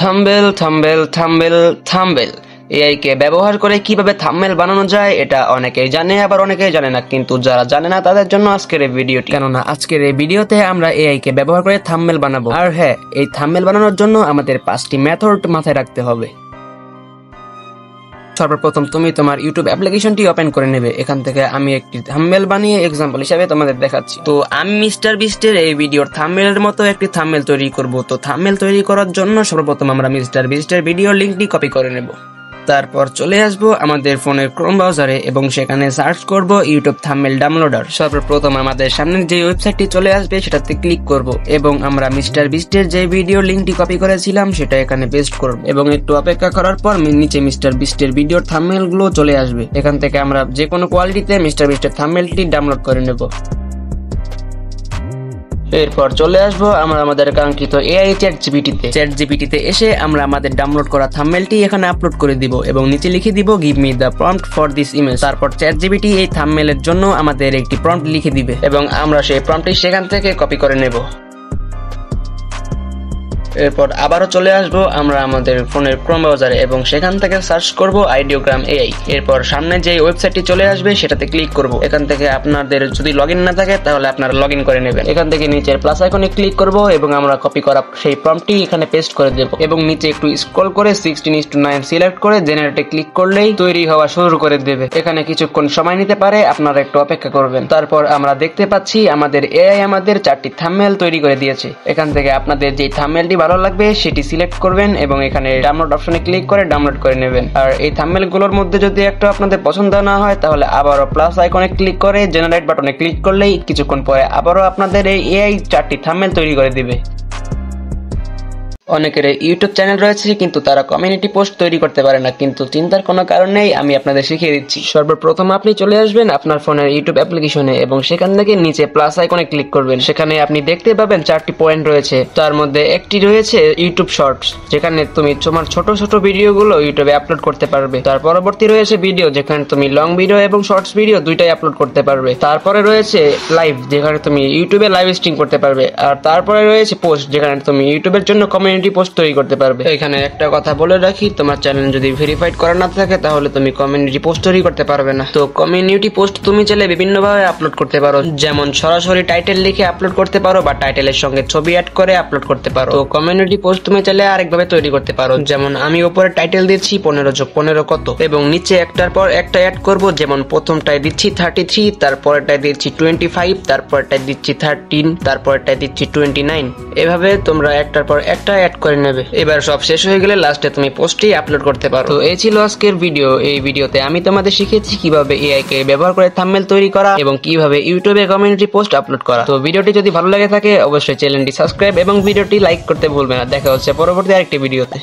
Thumbnail thumbnail thumbnail thumbnail AI কে ব্যবহার করে কিভাবে থাম্বনেল বানানো যায় এটা অনেকেই জানে, আবার অনেকেই জানে না। কিন্তু যারা জানে না তাদের জন্য আজকের এই ভিডিওটি, কেননা আজকের এই ভিডিওতে আমরা এআই কে ব্যবহার করে থাম্বনেল বানাবো। আর হ্যাঁ, এই থাম্বনেল বানানোর জন্য আমাদের 5টি মেথড মাথায় রাখতে হবে। সর্বপ্রথম তুমি তোমার ইউটিউব অ্যাপ্লিকেশনটি ওপেন করে নেবে। এখান থেকে আমি একটি থাম্বনেল বানিয়ে এক্সাম্পল হিসেবে তোমাদের দেখাচ্ছি। তো আমি মিস্টার বিস্টের এই ভিডিওর থাম্বনেলের মতো একটি থাম্বনেল তৈরি করব। তো থাম্বনেল তৈরি করার জন্য সর্বপ্রথম আমরা মিস্টার বিস্টের ভিডিওর লিঙ্কটি কপি করে নেব। তারপর চলে আসবো আমাদের ফোনের ক্রোম ব্রাউজারে এবং সেখানে সার্চ করব ইউটিউব থাম্বনেল ডাউনলোডার। সর্বপ্রথম আমাদের সামনে যে ওয়েবসাইটটি চলে আসবে সেটাতে ক্লিক করব এবং আমরা মিস্টার বিস্টের যে ভিডিও লিঙ্কটি কপি করেছিলাম সেটা এখানে পেস্ট করব এবং একটু অপেক্ষা করার পর নিচে মিস্টার বিস্টের ভিডিওর থাম্বনেল গুলো চলে আসবে। এখান থেকে আমরা যে কোনো কোয়ালিটিতে মিস্টার বিস্টের থাম্বনেলটি ডাউনলোড করে নেব। এরপর চলে আসবো আমরা আমাদের কাঙ্ক্ষিত এআই চ্যাট জিপিটিতে এসে আমরা আমাদের ডাউনলোড করা থাম্বনেলটি এখানে আপলোড করে দিব এবং নিচে লিখে দিব give me the prompt for this image. তারপর চ্যাট জিপিটি এই থাম্বনেলের জন্য আমাদের একটি প্রম্পট লিখে দিবে এবং আমরা সেই প্রম্পটটি সেখান থেকে কপি করে নেব। এরপর আবারও চলে আসবো আমরা আমাদের ফোনের ক্রোম ব্রাউজারে এবং সেখান থেকে সার্চ করব আইডিওগ্রাম এআই। এরপর সামনে যে ওয়েবসাইটটি চলে আসবে সেটাতে ক্লিক করব। এখান থেকে আপনাদের যদি লগইন না থাকে তাহলে আপনারা লগইন করে নেবেন। এখান থেকে নিচের প্লাস আইকনে ক্লিক করব এবং আমরা কপি করা সেই প্রম্পটটি এখানে পেস্ট করে দেব এবং নিচে একটু স্ক্রল করে 16:9 সিলেক্ট করে জেনারেটে ক্লিক করলেই তৈরি হওয়া শুরু করে দেবে। এখানে কিছুক্ষণ সময় নিতে পারে, আপনারা একটু অপেক্ষা করবেন। তারপর আমরা দেখতে পাচ্ছি আমাদের এআই আমাদের 4টি থাম্বনেল তৈরি করে দিয়েছে। এখান থেকে আপনাদের যে থাম্বনেলটি ভালো লাগবে সেটি সিলেক্ট করবেন এবং এখানে ডাউনলোড অপশনে ক্লিক করে ডাউনলোড করে নেবেন। আর এই থাম্বনেল গুলোর মধ্যে যদি একটা আপনাদের পছন্দ না হয় তাহলে আবারও প্লাস আইকনে ক্লিক করে জেনারেট বাটনে ক্লিক করলেই কিছুক্ষণ পরে আবারও আপনাদের এই এআই 4টি থাম্বনেল তৈরি করে দিবে। অনেকের ইউটিউব চ্যানেল রয়েছে কিন্তু তারা কমিউনিটি পোস্ট তৈরি করতে পারে না, কিন্তু চিন্তার কোনো কারণ নেই, আমি আপনাদের শিখিয়ে দিচ্ছি। সর্বপ্রথম আপনি চলে আসবেন আপনার ফোনের ইউটিউব অ্যাপ্লিকেশনে এবং সেখান থেকে নিচে প্লাস আইকনে ক্লিক করবেন। সেখানে আপনি দেখতে পাবেন 4টি পয়েন্ট রয়েছে, তার মধ্যে একটি রয়েছে ইউটিউব শর্টস, যেখানে তুমি তোমার ছোট ছোট ভিডিওগুলো ইউটিউবে আপলোড করতে পারবে। তার পরবর্তী রয়েছে ভিডিও, যেখানে তুমি লং ভিডিও এবং শর্টস ভিডিও দুইটাই আপলোড করতে পারবে। তারপরে রয়েছে লাইভ, যেখানে তুমি ইউটিউবে লাইভ স্ট্রিম করতে পারবে। আর তারপরে রয়েছে পোস্ট, যেখানে তুমি ইউটিউবের জন্য কমিউনিটি পোস্ট তৈরি করতে পারবে। এখানে একটা কথা বলে রাখি, তোমার চ্যানেল যদি ভেরিফাইড করা না থাকে তাহলে তুমি কমিউনিটি পোস্ট তৈরি করতে পারবে না। তো কমিউনিটি পোস্ট তুমি চাইলে বিভিন্ন ভাবে আপলোড করতে পারো, যেমন সরাসরি টাইটেল লিখে আপলোড করতে পারো বা টাইটেলের সঙ্গে ছবি অ্যাড করে আপলোড করতে পারো। তো কমিউনিটি পোস্ট তুমি চাইলে আরেকভাবে তৈরি করতে পারো, যেমন আমি উপরে টাইটেল দিচ্ছি 15+15 কত এবং নিচে একটার পর একটা অ্যাড করব, যেমন প্রথমটায় দিচ্ছি 33, তারপরটায় দিচ্ছি 25, তারপরটায় দিচ্ছি 13, তারপরটায় দিচ্ছি 29। এভাবে তোমরা একটার পর একটা অ্যাড করে নেবে। এবার সব শেষ হয়ে গেলে লাস্টে তুমি পোস্টটি আপলোড করতে পারো। তো এই ছিল আজকের ভিডিও। এই ভিডিওতে আমি তোমাদের শিখিয়েছি কিভাবে এআই কে ব্যবহার করে থাম্বনেল তৈরি করা এবং কিভাবে ইউটিউবে কমিউনিটি পোস্ট আপলোড করা। তো ভিডিওটি যদি ভালো লাগে থাকে অবশ্যই চ্যানেলটি সাবস্ক্রাইব এবং ভিডিওটি লাইক করতে ভুলবেন না। দেখা হচ্ছে পরবর্তী আরেকটি ভিডিওতে।